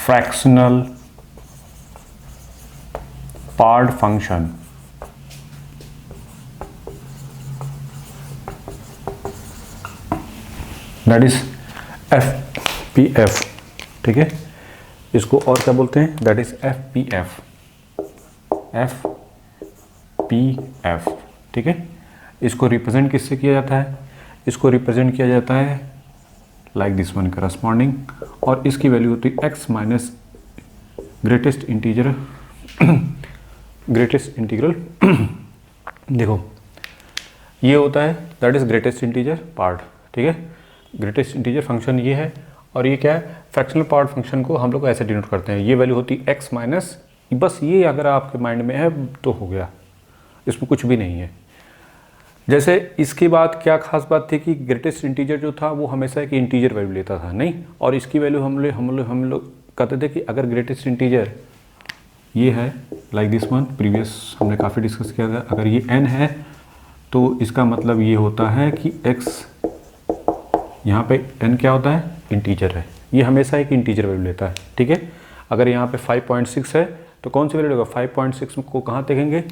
Fractional part function, that is FPF, ठीक है। इसको और क्या बोलते हैं, दैट इज FPF, FPF, ठीक है। इसको रिप्रेजेंट किससे किया जाता है, इसको रिप्रेजेंट किया जाता है लाइक दिस वन करस्पॉन्डिंग, और इसकी वैल्यू होती है x minus greatest integer, greatest integral देखो ये होता है that is greatest integer part, ठीक है। ग्रेटेस्ट इंटीजर फंक्शन ये है, और ये क्या है, फ्रैक्शनल पार्ट फंक्शन को हम लोग ऐसे डिनोट करते हैं, ये वैल्यू होती है x माइनस, बस ये अगर आपके माइंड में है तो हो गया, इसमें कुछ भी नहीं है। जैसे इसके बाद क्या खास बात थी कि ग्रेटेस्ट इंटीजर जो था वो हमेशा एक इंटीजर वैल्यू लेता था, नहीं, और इसकी वैल्यू हम लोग कहते थे कि अगर ग्रेटेस्ट इंटीजर ये है लाइक दिस वन, प्रीवियस हमने काफ़ी डिस्कस किया था, अगर ये n है तो इसका मतलब ये होता है कि x, यहाँ पे n क्या होता है, इंटीजर है, ये हमेशा एक इंटीजर वैल्यू लेता है, ठीक है। अगर यहाँ पे 5.6 है तो कौन सी वैल्यू लेगा, 5.6 को कहाँ देखेंगे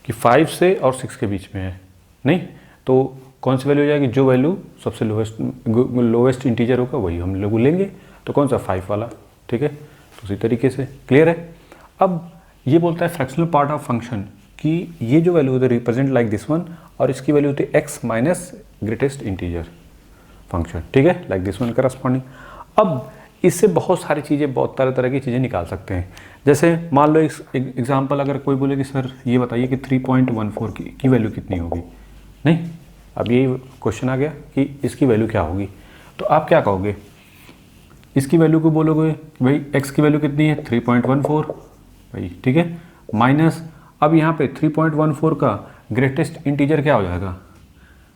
कि 5 से और 6 के बीच में है, नहीं, तो कौन सी वैल्यू हो जाएगी, जो वैल्यू सबसे लोवेस्ट इंटीजर होगा वही हम लोग लेंगे, तो कौन सा 5 वाला, ठीक है। तो उसी तरीके से क्लियर है। अब ये बोलता है फ्रैक्शनल पार्ट ऑफ फंक्शन कि ये जो वैल्यू होती है रिप्रेजेंट लाइक दिस वन, और इसकी वैल्यू होती है x minus greatest integer function, ठीक है, लाइक दिस वन करस्पॉन्डिंग। अब इससे बहुत सारी चीज़ें, बहुत तरह तरह की चीज़ें निकाल सकते हैं। जैसे मान लो एग्जाम्पल, अगर कोई बोले कि सर ये बताइए कि 3.14 की वैल्यू कितनी होगी, नहीं, अब यही क्वेश्चन आ गया कि इसकी वैल्यू क्या होगी, तो आप क्या कहोगे, इसकी वैल्यू को बोलोगे भाई x की वैल्यू कितनी है 3.14 भाई, ठीक है, माइनस, अब यहाँ पे 3.14 का ग्रेटेस्ट इंटीजर क्या हो जाएगा,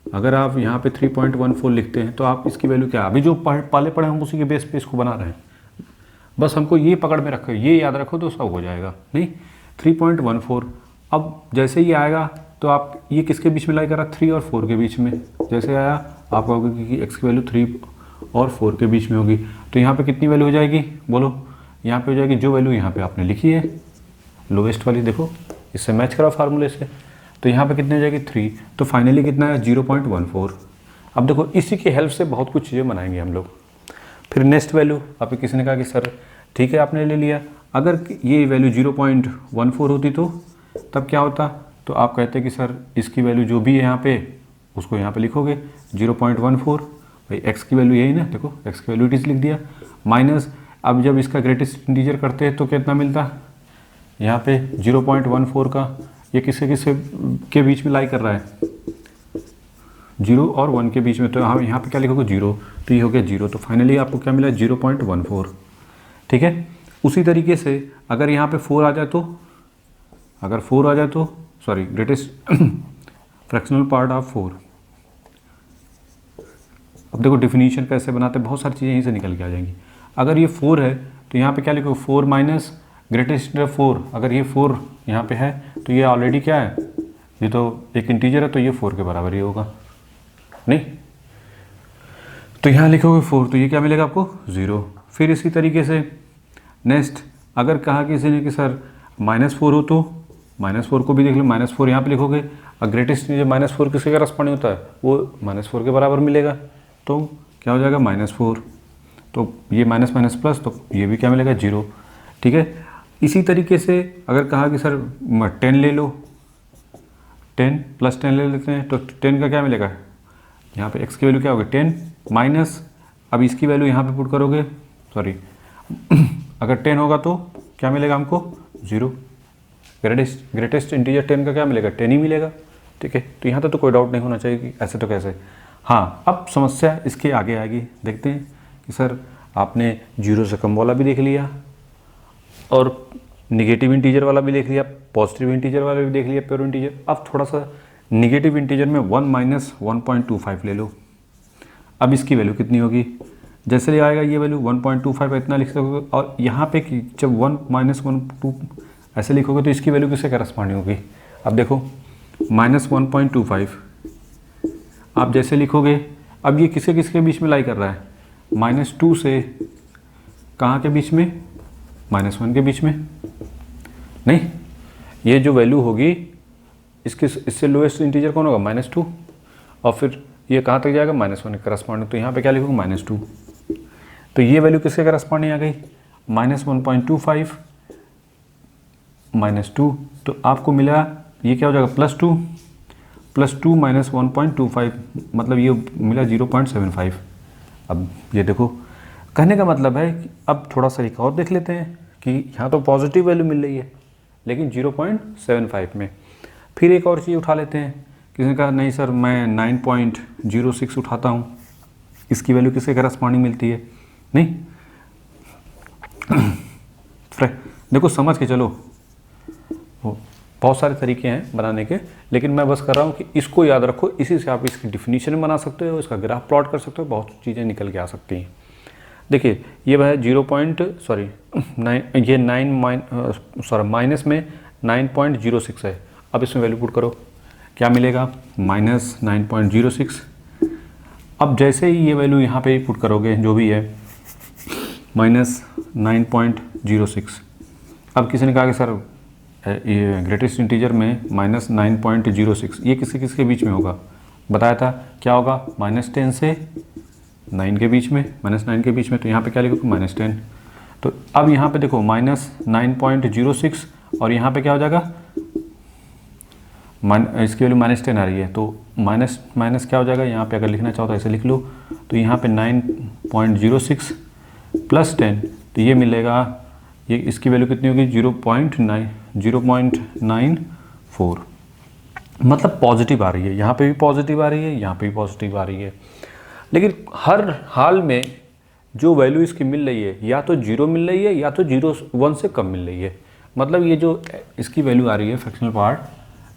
अगर आप यहाँ पे 3.14 लिखते हैं तो आप इसकी वैल्यू क्या, अभी जो पाले पड़े हम उसी के बेस पे इसको बना रहे हैं, बस हमको ये पकड़ में रखो, ये याद रखो तो सब हो जाएगा, नहीं 3.14। अब जैसे ही आएगा तो आप ये किसके बीच में लाई कर रहा, 3 और 4 के बीच में, जैसे आया आप कहोगे कि x की वैल्यू 3 और 4 के बीच में होगी, तो यहाँ पे कितनी वैल्यू हो जाएगी, बोलो, यहाँ पे हो जाएगी जो वैल्यू यहाँ पे आपने लिखी है लोवेस्ट वाली, देखो इससे मैच करा फार्मूले से, तो यहाँ पे कितनी हो जाएगी 3, तो फाइनली कितना है 0.14। अब देखो इसी की हेल्प से बहुत कुछ चीज़ें बनाएंगे हम लोग। फिर नेक्स्ट वैल्यू, आप किसी ने कहा कि सर ठीक है आपने ले लिया, अगर ये वैल्यू 0.14 होती तो तब क्या होता, तो आप कहते कि सर इसकी वैल्यू जो भी है यहाँ पे उसको यहाँ पे लिखोगे 0.14, भाई x की वैल्यू यही ना, देखो x की वैल्यू लिख दिया, माइनस, अब जब इसका ग्रेटेस्ट इंटीजर करते हैं तो कितना मिलता, यहाँ पे 0.14 का, ये किससे किससे के बीच में लाई कर रहा है, 0 और 1 के बीच में, तो हम यहाँ पे क्या लिखोगे 0, तो ये हो गया 0, तो फाइनली आपको क्या मिला 0.14, ठीक है। उसी तरीके से अगर यहाँ पे 4 आ जाए तो, अगर 4 आ जाए तो, sorry greatest fractional part of 4, अब देखो डिफिनीशन कैसे बनाते हैं, बहुत सारी चीज़ें यहीं से निकल के आ जाएंगी। अगर ये 4 है तो यहाँ पे क्या लिखो 4 माइनस ग्रेटेस्ट 4, अगर ये 4 यहाँ पे है तो ये ऑलरेडी क्या है, ये तो एक इंटीजर है तो ये 4 के बराबर ही होगा, नहीं, तो यहाँ लिखोगे 4, तो ये क्या मिलेगा आपको 0। फिर इसी तरीके से नेक्स्ट, अगर कहा किसी ने कि सर -4 हो तो -4 को भी देख लो, -4 यहाँ पे लिखोगे, और ग्रेटेस्ट -4 किसके करस्पॉन्डिंग होता है, वो -4 के बराबर मिलेगा, तो क्या हो जाएगा -4, तो ये माइनस माइनस प्लस, तो ये भी क्या मिलेगा 0, ठीक है। इसी तरीके से अगर कहा कि सर 10 ले लो, 10 + 10 ले लेते हैं, तो 10 का क्या मिलेगा, यहाँ पे x की वैल्यू क्या होगी 10 माइनस, अब इसकी वैल्यू यहाँ पे पुट करोगे, सॉरी अगर 10 होगा तो क्या मिलेगा हमको 0, ग्रेटेस्ट इंटीजर 10 का क्या मिलेगा 10 ही मिलेगा, ठीक है। तो यहाँ तक तो कोई डाउट नहीं होना चाहिए कि ऐसे तो कैसे। हाँ, अब समस्या इसके आगे आएगी, देखते हैं कि सर आपने 0 से कम वाला भी देख लिया और निगेटिव इंटीजर वाला भी देख लिया, पॉजिटिव इंटीजर वाला भी देख लिया, प्योर इंटीजर। अब थोड़ा सा निगेटिव इंटीजर में 1 - 1.25 ले लो। अब इसकी वैल्यू कितनी होगी, जैसे ही आएगा ये वैल्यू 1.25 इतना लिख सकोगे, और यहाँ पे जब 1 - 1 ऐसे लिखोगे तो इसकी वैल्यू किससे करस्पॉन्डिंग होगी। अब देखो -1.25 आप जैसे लिखोगे, अब ये किसके किसके बीच में लाई कर रहा है, -2 से कहाँ के बीच में, -1 के बीच में। नहीं, ये जो वैल्यू होगी इससे लोएस्ट इंटीजर कौन होगा, -2, और फिर ये कहाँ तक जाएगा, -1 के करस्पॉन्डिंग। तो यहाँ पे क्या लिखूँगा, -2। तो ये वैल्यू किसके करस्पॉन्डिंग आ गई, -1.25 -2। तो आपको मिला, ये क्या हो जाएगा, +2 -1.25, मतलब ये मिला 0.75। अब ये देखो, कहने का मतलब है कि अब थोड़ा सा एक और देख लेते हैं कि यहाँ तो पॉजिटिव वैल्यू मिल रही है लेकिन 0.75 में। फिर एक और चीज़ उठा लेते हैं, किसी ने कहा नहीं सर मैं 9.06 उठाता हूँ, इसकी वैल्यू किसके करस्पॉन्डिंग मिलती है, नहीं देखो समझ के चलो, बहुत सारे तरीके हैं बनाने के, लेकिन मैं बस कर रहा हूँ कि इसको याद रखो, इसी से आप इसकी डिफिनीशन बना सकते हो, इसका ग्राफ प्लॉट कर सकते हो, बहुत चीज़ें निकल के आ सकती हैं। देखिए ये है माइनस में 9.06 है। अब इसमें वैल्यू पुट करो, क्या मिलेगा, -9.06। अब जैसे ही ये वैल्यू यहाँ पे पुट करोगे जो भी है -9.06। अब किसी ने कहा कि सर ये ग्रेटेस्ट इंटीजर में -9.06 ये किसके किसके बीच में होगा, बताया था क्या होगा, -10 से 9 के बीच में, -9 के बीच में। तो यहाँ पे क्या लिखोगे, -10। तो अब यहाँ पे देखो -9.06 और यहाँ पे क्या हो जाएगा, इसकी वैल्यू -10 आ रही है, तो माइनस माइनस क्या हो जाएगा, यहाँ पे अगर लिखना चाहो तो ऐसे लिख लो। तो यहाँ पे 9.06 + 10, तो ये मिलेगा, ये इसकी वैल्यू कितनी होगी, 0.94, मतलब पॉजिटिव आ रही है, यहाँ पे भी पॉजिटिव आ रही है, यहाँ पे भी पॉजिटिव आ रही है। लेकिन हर हाल में जो वैल्यू इसकी मिल रही है या तो 0 मिल रही है या तो 0.1 से कम मिल रही है। मतलब ये जो इसकी वैल्यू आ रही है फ्रैक्शनल पार्ट,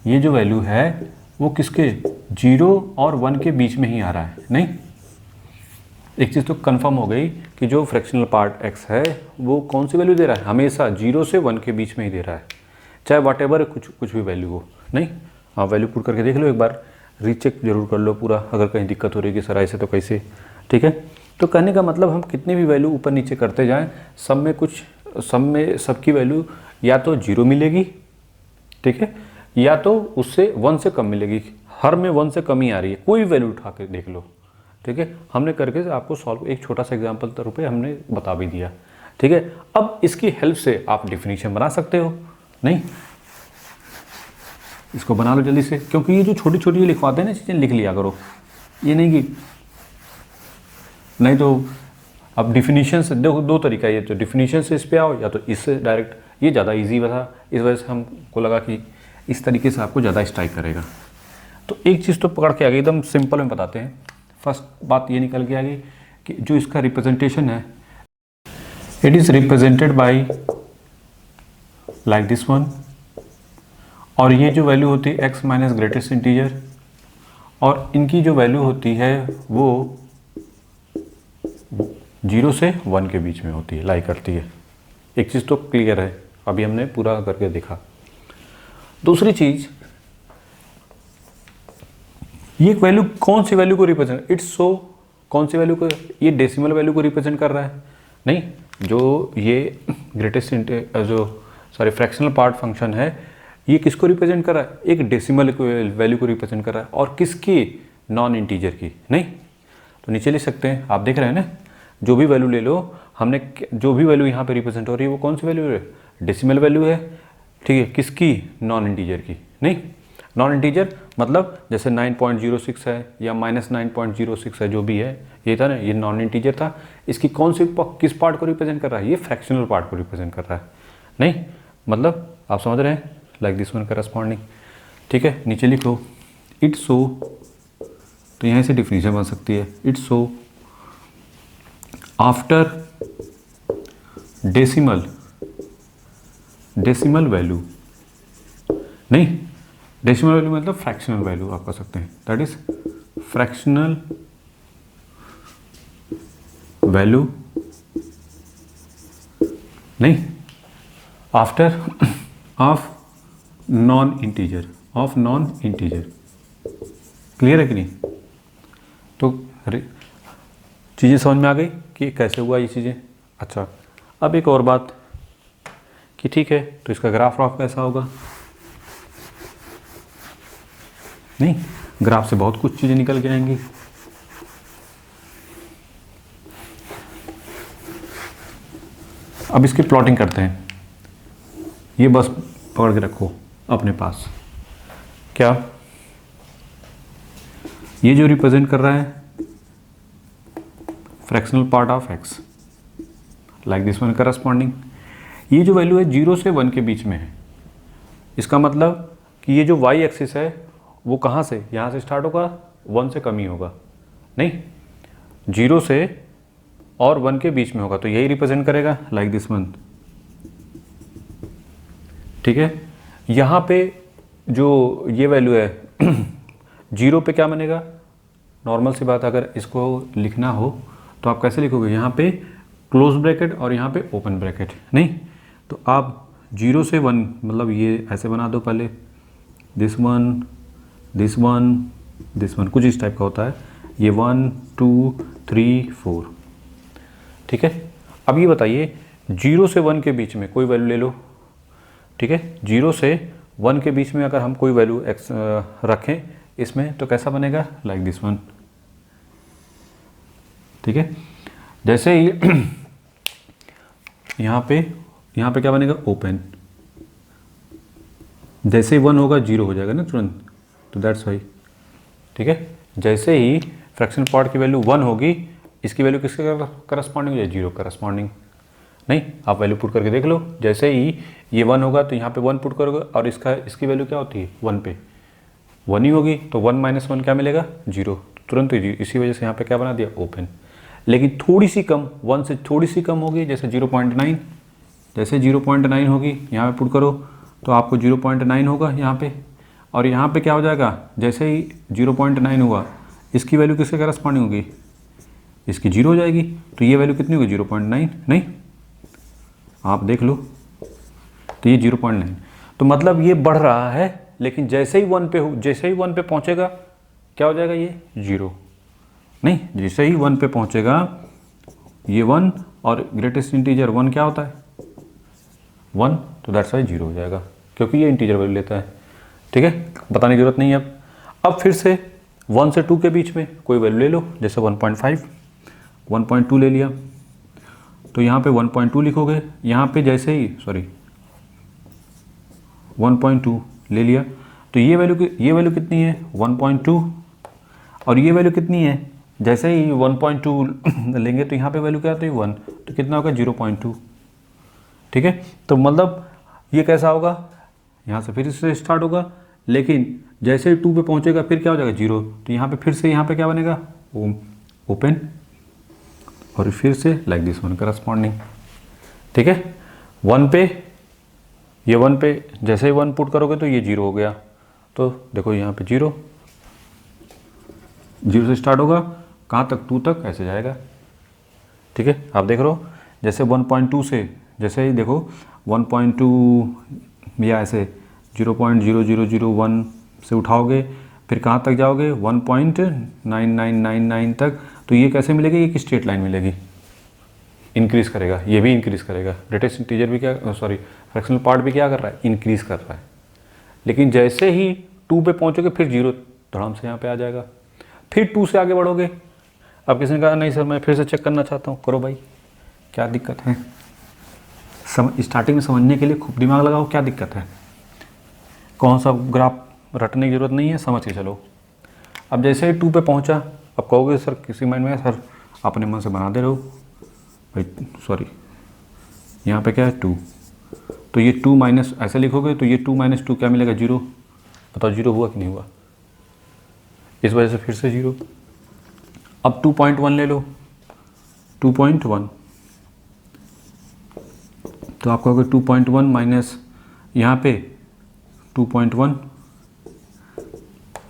ये जो वैल्यू है वो किसके, 0 और 1 के बीच में ही आ रहा है। नहीं, एक चीज़ तो कंफर्म हो गई कि जो फ्रैक्शनल पार्ट x है वो कौन सी वैल्यू दे रहा है, हमेशा 0 से 1 के बीच में ही दे रहा है, चाहे वट एवर कुछ भी वैल्यू हो। नहीं, हाँ वैल्यू पुट करके देख लो एक बार, रीचेक जरूर कर लो पूरा, अगर कहीं दिक्कत हो रही है कि सर ऐसे तो कैसे, ठीक है। तो कहने का मतलब हम कितनी भी वैल्यू ऊपर नीचे करते जाएं, सब में सबकी वैल्यू या तो 0 मिलेगी, ठीक है, या तो उससे 1 से कम मिलेगी। हर में 1 से कम ही आ रही है, कोई वैल्यू उठा के देख लो, ठीक है। हमने करके आपको सॉल्व, एक छोटा सा एग्जाम्पल के रूप में हमने बता भी दिया, ठीक है। अब इसकी हेल्प से आप डिफिनीशन बना सकते हो। नहीं, इसको बना लो जल्दी से, क्योंकि ये जो छोटी छोटी लिखवाते हैं ना चीज़ें, लिख लिया करो, ये नहीं कि नहीं तो अब डिफिनीशन से देखो, दो तरीका है, ये तो डिफिनीशन से इस पे आओ या तो इससे डायरेक्ट, ये ज़्यादा इजी था, इस वजह से हमको लगा कि इस तरीके से आपको ज़्यादा स्ट्राइक करेगा। तो एक चीज़ तो पकड़ के आ गई, एकदम सिंपल में बताते हैं। फर्स्ट बात ये निकल के आ गई कि जो इसका रिप्रेजेंटेशन है, it is represented by like this one, और ये जो वैल्यू होती है x माइनस ग्रेटेस्ट इंटीजर, और इनकी जो वैल्यू होती है वो 0 से 1 के बीच में होती है, लाई करती है। एक चीज़ तो क्लियर है, अभी हमने पूरा करके देखा। दूसरी चीज़, ये वैल्यू कौन सी वैल्यू को रिप्रेजेंट, इट्स सो कौन सी वैल्यू को, ये डेसिमल वैल्यू को रिप्रेजेंट कर रहा है। नहीं, जो ये ग्रेटेस्ट फ्रैक्शनल पार्ट फंक्शन है, ये किसको रिप्रेजेंट कर रहा है, एक डेसिमल वैल्यू को रिप्रेजेंट कर रहा है, और किसकी, नॉन इंटीजर की। नहीं, तो नीचे लिख सकते हैं, आप देख रहे हैं ना, जो भी वैल्यू ले लो, हमने जो भी वैल्यू यहाँ पे रिप्रेजेंट हो रही है वो कौन सी वैल्यू है, डेसिमल वैल्यू है, ठीक है, किसकी, नॉन इंटीजर की। नहीं, नॉन इंटीजर मतलब जैसे 9.06 है या -9.06 है, जो भी है, ये था ना, ये नॉन इंटीजर था। इसकी कौन सी किस पार्ट को रिप्रेजेंट कर रहा है, ये फ्रैक्शनल पार्ट को रिप्रेजेंट कर रहा है। नहीं, मतलब आप समझ रहे हैं, लाइक दिस वन करस्पॉन्डिंग, ठीक है। नीचे लिखो इट्स सो, तो यहाँ से डिफिनीशन बन सकती है, it's so after decimal value, नहीं, डेसिमल वैल्यू मतलब फ्रैक्शनल वैल्यू आप कह सकते हैं, दैट इज फ्रैक्शनल वैल्यू, नहीं, after of non integer, clear है कि नहीं। तो चीज़ें समझ में आ गई कि कैसे हुआ ये चीज़ें। अच्छा, अब एक और बात कि ठीक है, तो इसका ग्राफ ऑफ कैसा होगा? नहीं, ग्राफ से बहुत कुछ चीज़ें निकल के आएंगी। अब इसकी प्लॉटिंग करते हैं। ये बस पकड़ के रखो अपने पास। क्या ये जो रिप्रेजेंट कर रहा है fractional part of x, like this one corresponding, ये जो वैल्यू है 0 से 1 के बीच में है। इसका मतलब कि ये जो y एक्सिस है वो कहाँ से, यहाँ से स्टार्ट होगा, 1 से कम ही होगा, नहीं 0 से और 1 के बीच में होगा, तो यही रिप्रेजेंट करेगा लाइक दिस वन। ठीक है, यहाँ पे जो ये वैल्यू है 0 पे क्या बनेगा? नॉर्मल सी बात, अगर इसको लिखना हो तो आप कैसे लिखोगे? यहाँ पे क्लोज ब्रैकेट और यहाँ पे ओपन ब्रैकेट, नहीं तो आप 0 से 1 मतलब ये ऐसे बना दो पहले, this one this one this one, कुछ इस टाइप का होता है ये, 1 2 3 4। ठीक है, अब ये बताइए 0 से 1 के बीच में कोई वैल्यू ले लो। ठीक है, 0 से 1 के बीच में अगर हम कोई वैल्यू एक्स रखें इसमें तो कैसा बनेगा? Like this one. ठीक है, जैसे ही यहाँ पे क्या बनेगा? ओपन। जैसे ही 1 होगा 0 हो जाएगा ना तुरंत, तो दैट्स वाई। ठीक है, जैसे ही फ्रैक्शन पार्ट की वैल्यू 1 होगी, इसकी वैल्यू किसके करस्पॉन्डिंग हो जाए? 0 करस्पॉन्डिंग। नहीं, आप वैल्यू पुट करके देख लो, जैसे ही ये 1 होगा तो यहाँ पे 1 पुट करोगे और इसकी वैल्यू क्या होती है? 1 पे 1 ही होगी, तो 1 - 1 क्या मिलेगा? 0, तुरंत ही। इसी वजह से यहाँ पे क्या बना दिया? ओपन। लेकिन थोड़ी सी कम, 1 से थोड़ी सी कम होगी, जैसे 0.9, जैसे 0.9 होगी यहाँ पे पुट करो तो आपको 0.9 होगा यहाँ पे, और यहाँ पे क्या हो जाएगा? जैसे ही 0.9 हुआ, इसकी वैल्यू किसके करस्पॉन्डिंग होगी? इसकी 0 हो जाएगी, तो ये वैल्यू कितनी होगी? 0.9। नहीं, आप देख लो, तो ये 0.9, तो मतलब ये बढ़ रहा है, लेकिन जैसे ही 1 पे पहुँचेगा क्या हो जाएगा? ये 0। नहीं, जैसे ही 1 पे पहुँचेगा ये 1, और ग्रेटेस्ट इंटीजर 1 क्या होता है? 1, तो दैट्स वाई 0 हो जाएगा, क्योंकि ये इंटीजर वैल्यू लेता है। ठीक है, बताने की जरूरत नहीं है। अब फिर से 1 से 2 के बीच में कोई वैल्यू ले लो, जैसे 1.5, 1.2 ले लिया, तो यहाँ पे 1.2 लिखोगे। यहाँ पे जैसे ही 1.2 ले लिया, तो ये वैल्यू कितनी है? 1.2, और ये वैल्यू कितनी है? जैसे ही 1.2 लेंगे तो यहाँ पे वैल्यू क्या आती है? 1, तो कितना होगा? 0.2। ठीक है, तो मतलब ये कैसा होगा? यहाँ से फिर से स्टार्ट होगा, लेकिन जैसे ही 2 पे पहुँचेगा फिर क्या हो जाएगा? 0, तो यहाँ पे फिर से यहाँ पे क्या बनेगा? ओपन, और फिर से लाइक दिस वन करस्पॉन्डिंग। ठीक है, 1 पे ये 1 पे जैसे ही 1 पुट करोगे तो ये 0 हो गया, तो देखो यहाँ पे 0 से स्टार्ट होगा, कहाँ तक? 2 तक ऐसे जाएगा। ठीक है, आप देख रहे हो, जैसे 1.2 से, जैसे ही देखो 1.2 या ऐसे 0.0001 से उठाओगे, फिर कहाँ तक जाओगे? 1.9999 तक, तो ये कैसे मिलेगी? ये एक स्ट्रेट लाइन मिलेगी, इंक्रीज करेगा, ये भी इंक्रीज करेगा। ग्रेटेस्ट इंटीजर भी फ्रैक्शनल पार्ट भी क्या कर रहा है? इंक्रीज कर रहा है। लेकिन जैसे ही 2 पे पहुँचोगे फिर 0 धड़ाम से यहाँ पे आ जाएगा, फिर 2 से आगे बढ़ोगे। अब किसी ने कहा नहीं सर मैं फिर से चेक करना चाहता हूँ, करो भाई, क्या दिक्कत है? स्टार्टिंग में समझने के लिए खूब दिमाग लगाओ, क्या दिक्कत है? कौन सा ग्राफ रटने की जरूरत नहीं है, समझ के चलो। अब जैसे ही 2 पे पहुंचा, अब कहोगे सर किसी माइंड में सर अपने मन से बना दे रहे हो भाई, यहाँ पे क्या है? 2, तो ये 2 माइनस ऐसे लिखोगे तो ये 2 - 2 क्या मिलेगा? 0। बताओ 0 हुआ कि नहीं हुआ? इस वजह से फिर से 0। अब 2.1 ले लो, 2.1, तो आप कहोगे 2.1 माइनस यहाँ पे 2.1,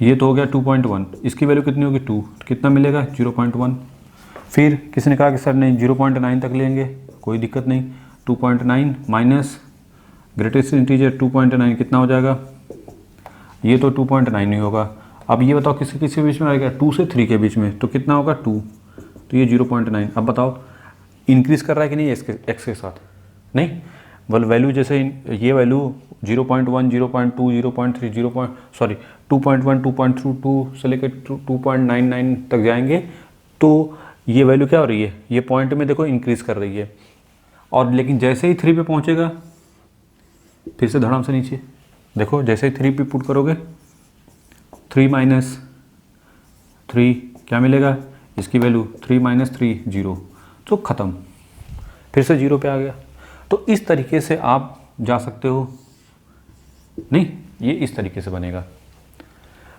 ये तो हो गया 2.1, इसकी वैल्यू कितनी होगी? 2, तो कितना मिलेगा? 0.1। फिर किसी ने कहा कि सर नहीं 0.9 तक लेंगे, कोई दिक्कत नहीं, 2.9 माइनस ग्रेटेस्ट इंटीजर 2.9 कितना हो जाएगा? ये तो 2.9 ही होगा। अब ये बताओ किसी बीच में आएगा? 2 से 3 के बीच में, तो कितना होगा? 2, तो ये 0.9। अब बताओ इंक्रीज़ कर रहा है कि नहीं एक्स के साथ? नहीं, बल वैल्यू जैसे ये वैल्यू 0.1, 0.2, 0.3, 2.1, 2.2 से लेकर 2.99 तक जाएंगे तो ये वैल्यू क्या हो रही है, ये पॉइंट में देखो इंक्रीज़ कर रही है। और लेकिन जैसे ही 3 पे पहुंचेगा फिर से धड़ाम से नीचे, देखो जैसे ही 3 पे पुट करोगे 3 माइनस 3 क्या मिलेगा, इसकी वैल्यू 3 माइनस 3 0, तो ख़त्म, फिर से 0 पे आ गया। तो इस तरीके से आप जा सकते हो, नहीं ये इस तरीके से बनेगा।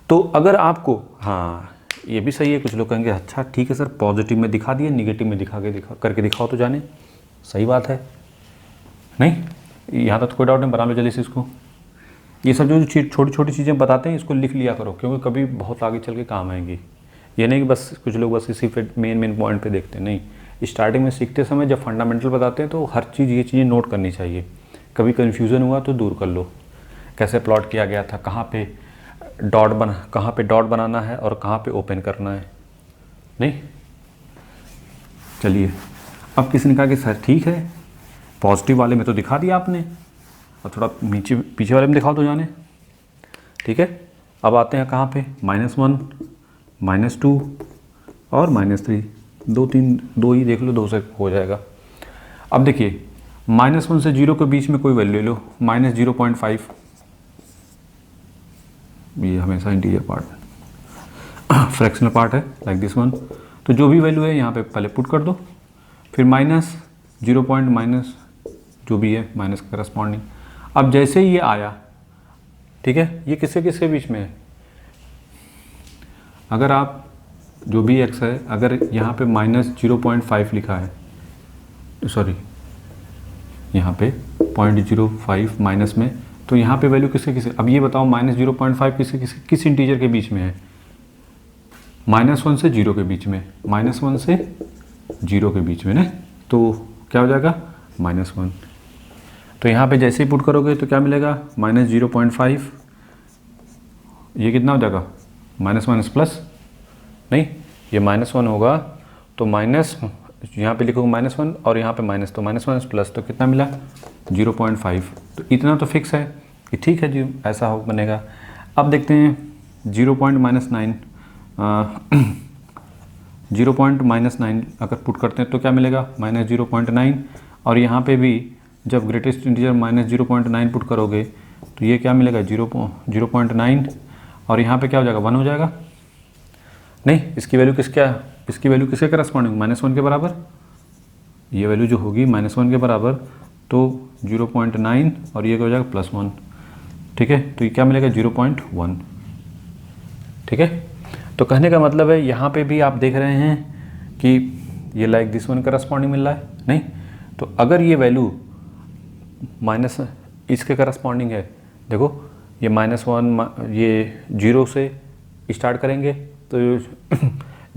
तो अगर आपको, हाँ ये भी सही है, कुछ लोग कहेंगे अच्छा ठीक है सर पॉजिटिव में दिखा दिए, निगेटिव में करके दिखाओ तो जाने, सही बात है, नहीं यहाँ तक तो कोई डाउट नहीं, बना लो जल्दी से इसको। ये सब जो छोटी छोटी चीज़ें बताते हैं इसको लिख लिया करो, क्योंकि कभी बहुत आगे चल के काम आएंगी। ये नहीं कि बस कुछ लोग बस इसी पे मेन पॉइंट पे देखते हैं, नहीं, स्टार्टिंग में सीखते समय जब फंडामेंटल बताते हैं तो हर चीज़ ये चीज़ें नोट करनी चाहिए। कभी कन्फ्यूज़न हुआ तो दूर कर लो, कैसे प्लॉट किया गया था, कहाँ पे डॉट बनाना है और कहाँ पे ओपन करना है, नहीं। चलिए, अब किसी ने कहा कि सर ठीक है पॉजिटिव वाले में तो दिखा दिया आपने, और थोड़ा नीचे पीछे वाले में दिखाओ तो जाने, ठीक है। अब आते हैं कहाँ पे, -1, -2 और -3, 2 ही देख लो, 2 से हो जाएगा। अब देखिए -1 से 0 के बीच में कोई वैल्यू ले लो, -0.5, ये हमेशा इंटीजर पार्ट फ्रैक्शनल पार्ट है लाइक दिस वन, तो जो भी वैल्यू है यहाँ पे पहले पुट कर दो, फिर -0. जो भी है माइनस करस्पॉन्डिंग। अब जैसे ही ये आया, ठीक है, ये किसके किसके बीच में है, अगर आप जो भी x है, अगर यहाँ पे -0.5 लिखा है, सॉरी यहाँ पे 0.05 माइनस में, तो यहाँ पे वैल्यू किसके किसके, अब ये बताओ -0.5 किस इंटीजर के बीच में है, -1 से 0 के बीच में, -1 से 0 के बीच में ना, तो क्या हो जाएगा -1। तो यहाँ पे जैसे ही पुट करोगे तो क्या मिलेगा, -0.5, ये कितना हो जाएगा, -1 प्लस, नहीं ये -1 होगा तो माइनस, यहाँ पे लिखोगे -1 और यहाँ पे माइनस, तो -1 प्लस, तो कितना मिला 0.5। तो इतना तो फिक्स है कि ठीक है जी ऐसा हो बनेगा। अब देखते हैं 0.9 0.9 अगर पुट करते हैं तो क्या मिलेगा, -0.9, और यहाँ पे भी जब ग्रेटेस्ट इंटीजर -0.9 पुट करोगे तो ये क्या मिलेगा 0.9, और यहाँ पे क्या हो जाएगा 1 हो जाएगा, नहीं इसकी वैल्यू इसकी वैल्यू किसके करस्पॉन्डिंग, -1 के बराबर, ये वैल्यू जो होगी -1 के बराबर, तो 0.9 और ये क्या हो जाएगा +1, ठीक है, तो ये क्या मिलेगा 0.1, ठीक है। तो कहने का मतलब है यहाँ पे भी आप देख रहे हैं कि ये लाइक दिस वन करस्पॉन्डिंग मिल रहा है, नहीं, तो अगर ये वैल्यू माइनस इसके करस्पॉन्डिंग है, देखो ये -1, ये 0 से स्टार्ट करेंगे, तो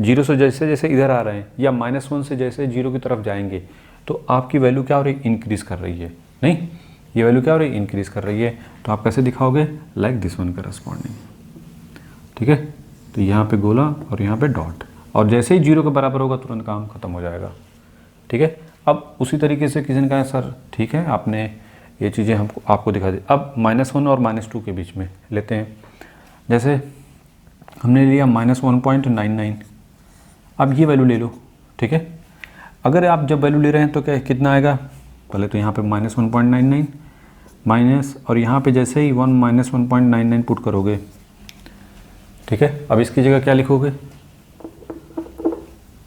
0 से जैसे जैसे इधर आ रहे हैं, या -1 से जैसे 0 की तरफ जाएंगे, तो आपकी वैल्यू क्या हो रही है, इंक्रीज़ कर रही है, नहीं ये वैल्यू क्या हो रही है, इंक्रीज़ कर रही है। तो आप कैसे दिखाओगे, लाइक दिस वन करस्पॉन्डिंग, ठीक है। तो यहाँ पे गोला और यहाँ पे डॉट, और जैसे ही 0 के बराबर होगा तुरंत काम खत्म हो जाएगा, ठीक है। अब उसी तरीके से किसी ने कहा सर ठीक है आपने ये चीज़ें आपको दिखा दी। अब -1 और -2 के बीच में लेते हैं, जैसे हमने लिया -1.99, अब ये वैल्यू ले लो, ठीक है। अगर आप जब वैल्यू ले रहे हैं तो क्या कितना आएगा, पहले तो यहाँ पे -1.99 माइनस, और यहाँ पे जैसे ही -1.99 पुट करोगे, ठीक है, अब इसकी जगह क्या लिखोगे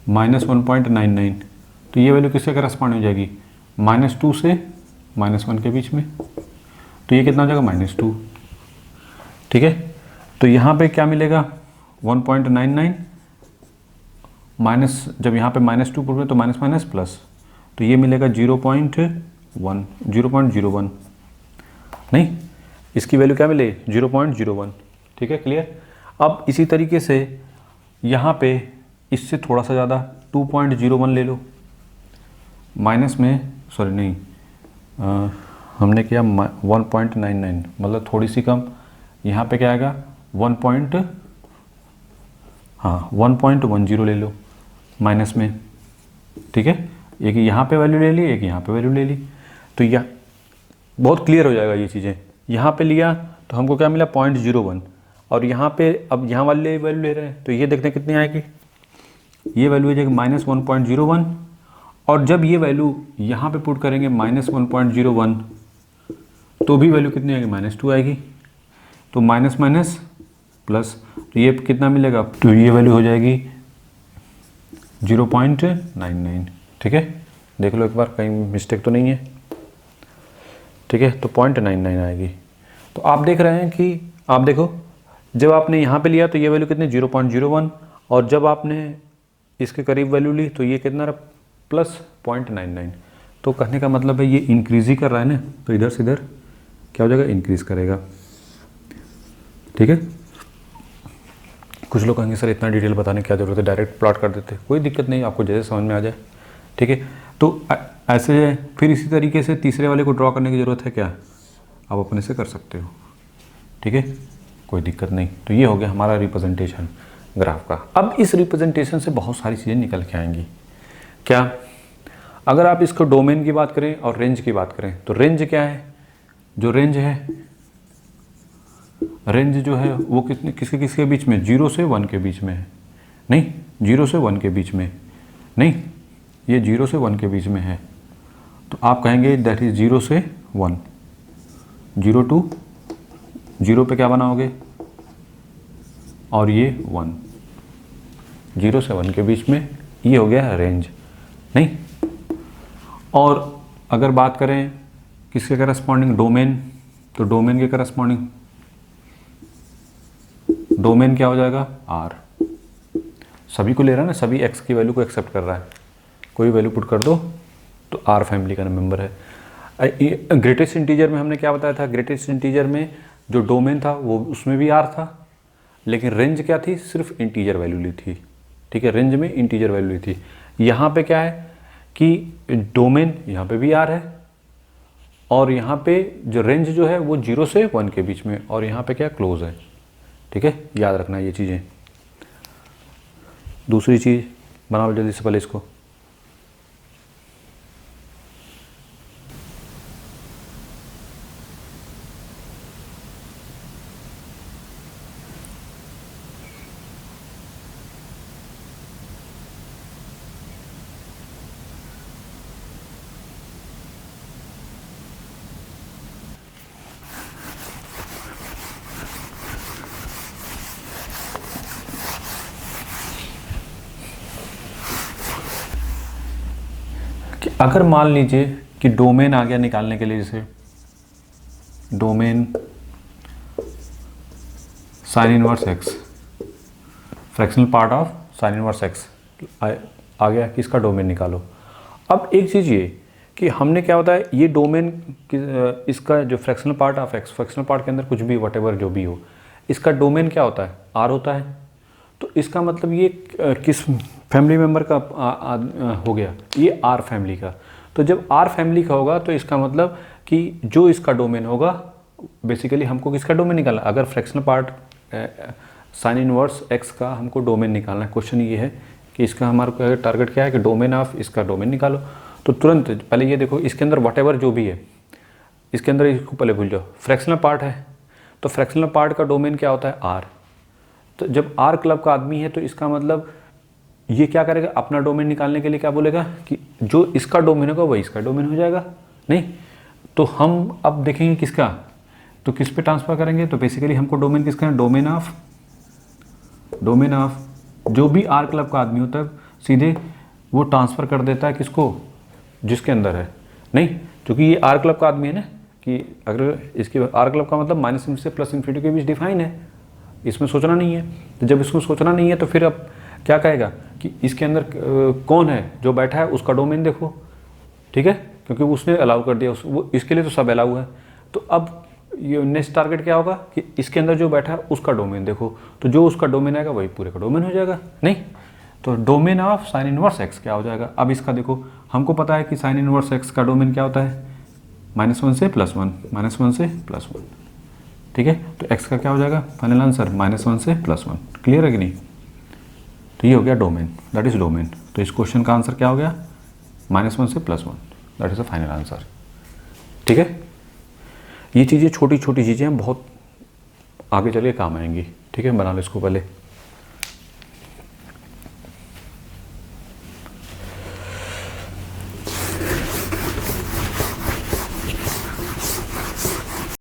-1.99, तो ये वैल्यू किसके करस्पॉन्ड हो जाएगी, -2 से -1 के बीच में, तो ये कितना हो जाएगा -2, ठीक है। तो यहाँ पे क्या मिलेगा 1.99 माइनस, जब यहाँ पे -2 पुट तो माइनस माइनस प्लस, तो ये मिलेगा 0.01, नहीं इसकी वैल्यू क्या मिले 0.01, ठीक है, क्लियर। अब इसी तरीके से यहाँ पे इससे थोड़ा सा ज़्यादा 2.01 ले लो, माइनस में, सॉरी नहीं हमने किया 1.99, मतलब थोड़ी सी कम, यहाँ पे क्या आएगा 1.10 ले लो माइनस में, ठीक है। एक यहाँ पे वैल्यू ले ली, एक यहाँ पे वैल्यू ले ली, तो यह बहुत क्लियर हो जाएगा ये चीज़ें। यहाँ पे लिया तो हमको क्या मिला 0.01, और यहाँ पे अब यहाँ वाले वैल्यू ले रहे हैं तो ये देखते हैं कितनी आएगी, ये वैल्यू हो जाएगी -1.01, और जब ये वैल्यू यहाँ पे पुट करेंगे -1.01 तो भी वैल्यू कितनी आएगी -2 आएगी, तो माइनस माइनस प्लस, तो ये कितना मिलेगा, तो ये वैल्यू हो जाएगी 0.99। ठीक है, देख लो एक बार कहीं मिस्टेक तो नहीं है। ठीक है, तो 0.99 आएगी। तो आप देख रहे हैं कि आप देखो जब आपने यहाँ पे लिया तो ये वैल्यू कितनी 0.01, और जब आपने इसके करीब वैल्यू ली तो ये कितना रहा +0.99। तो कहने का मतलब है ये इंक्रीज ही कर रहा है ना, तो इधर से इधर क्या हो जाएगा, इंक्रीज करेगा। ठीक है, कुछ लोग कहेंगे सर इतना डिटेल बताने की क्या जरूरत है, डायरेक्ट प्लॉट कर देते, कोई दिक्कत नहीं, आपको जैसे समझ में आ जाए। ठीक है, तो ऐसे फिर इसी तरीके से तीसरे वाले को ड्रॉ करने की ज़रूरत है क्या, आप अपने से कर सकते हो। ठीक है, कोई दिक्कत नहीं। तो ये हो गया हमारा रिप्रेजेंटेशन ग्राफ का। अब इस रिप्रेजेंटेशन से बहुत सारी चीज़ें निकल के आएंगी। क्या, अगर आप इसको डोमेन की बात करें और रेंज की बात करें, तो रेंज क्या है, जो रेंज है, रेंज जो है वो किसके किसके बीच में, 0 से 1 के बीच में है, नहीं 0 से 1 के बीच में नहीं, ये 0 से 1 के बीच में है, तो आप कहेंगे दैट इज 0 से 1, 0 to 0 पे क्या बनाओगे, और ये 1, 0 से 1 के बीच में, ये हो गया रेंज नहीं। और अगर बात करें किसके करस्पॉन्डिंग, डोमेन, तो डोमेन के करस्पॉन्डिंग डोमेन क्या हो जाएगा, आर, सभी को ले रहा है ना, सभी एक्स की वैल्यू को एक्सेप्ट कर रहा है, कोई वैल्यू पुट कर दो तो आर फैमिली का मेंबर है। ग्रेटेस्ट इंटीजर में हमने क्या बताया था, ग्रेटेस्ट इंटीजर में जो डोमेन था वो उसमें भी आर था, लेकिन रेंज क्या थी, सिर्फ इंटीजर वैल्यू ली थी। ठीक है, रेंज में इंटीजर वैल्यू ली थी। यहाँ पे क्या है कि डोमेन यहाँ पे भी आर है, और यहाँ पे जो रेंज जो है वो 0 से 1 के बीच में, और यहाँ पे क्या क्लोज है। ठीक है, याद रखना ये चीज़ें। दूसरी चीज़ बनाओ जल्दी से पहले इसको, कि अगर मान लीजिए कि डोमेन आ गया निकालने के लिए, जैसे domain sine inverse X, fractional part of sine inverse X आ गया कि इसका डोमेन निकालो। अब एक चीज़ ये कि हमने क्या होता है, ये डोमेन इसका जो fractional part of x, fractional part के अंदर कुछ भी वटेवर जो भी हो, इसका डोमेन क्या होता है, आर होता है। तो इसका मतलब ये किस फैमिली मेम्बर का हो गया, ये आर फैमिली का। तो जब आर फैमिली का होगा तो इसका मतलब कि जो इसका डोमेन होगा, बेसिकली हमको किसका डोमेन निकालना, अगर fractional part sign inverse x का हमको डोमेन निकालना है। क्वेश्चन ये है कि इसका हमारा टारगेट क्या है कि डोमेन ऑफ इसका डोमेन निकालो। तो तुरंत पहले ये देखो, इसके अंदर वटेवर जो भी है, इसके अंदर इसको पहले भूल जाओ, फ्रैक्शनल पार्ट है, तो फ्रैक्शनल पार्ट का डोमेन क्या होता है, आर। तो जब आर क्लब का आदमी है तो इसका मतलब ये क्या करेगा, अपना डोमेन निकालने के लिए क्या बोलेगा कि जो इसका डोमेन होगा वही इसका डोमेन हो जाएगा। नहीं, तो हम अब देखेंगे किसका, तो किस पे ट्रांसफ़र करेंगे, तो बेसिकली हमको डोमेन किसका है, डोमेन ऑफ जो भी आर क्लब का आदमी होता है सीधे वो ट्रांसफ़र कर देता है किसको, जिसके अंदर है। नहीं, क्योंकि ये आर क्लब का आदमी है ना, कि अगर इसके आर क्लब का मतलब माइनस इन्फिनिटी से प्लस इन्फिनिटी के बीच डिफाइन है, इसमें सोचना नहीं है। तो जब इसमें सोचना नहीं है तो फिर अब क्या कहेगा कि इसके अंदर कौन है जो बैठा है, उसका डोमेन देखो। ठीक है, क्योंकि उसने अलाउ कर दिया, वो इसके लिए तो सब अलाउ है। तो अब ये नेक्स्ट टारगेट क्या होगा कि इसके अंदर जो बैठा है उसका डोमेन देखो, तो जो उसका डोमेन आएगा वही पूरे का डोमेन हो जाएगा। नहीं, तो domain of sine inverse x क्या हो जाएगा, अब इसका देखो, हमको पता है कि साइन इनवर्स एक्स का डोमेन क्या होता है, -1 से +1, -1 से +1। ठीक है, तो एक्स का क्या हो जाएगा फाइनल आंसर, -1 से +1। क्लियर है कि नहीं। तो ये हो गया डोमेन, दैट इज डोमेन। तो इस क्वेश्चन का आंसर क्या हो गया, -1 से +1, that is the final answer. ठीक है, ये चीज़ें छोटी छोटी चीज़ें हैं, बहुत आगे चल के काम आएंगी। ठीक है, बना लो इसको पहले।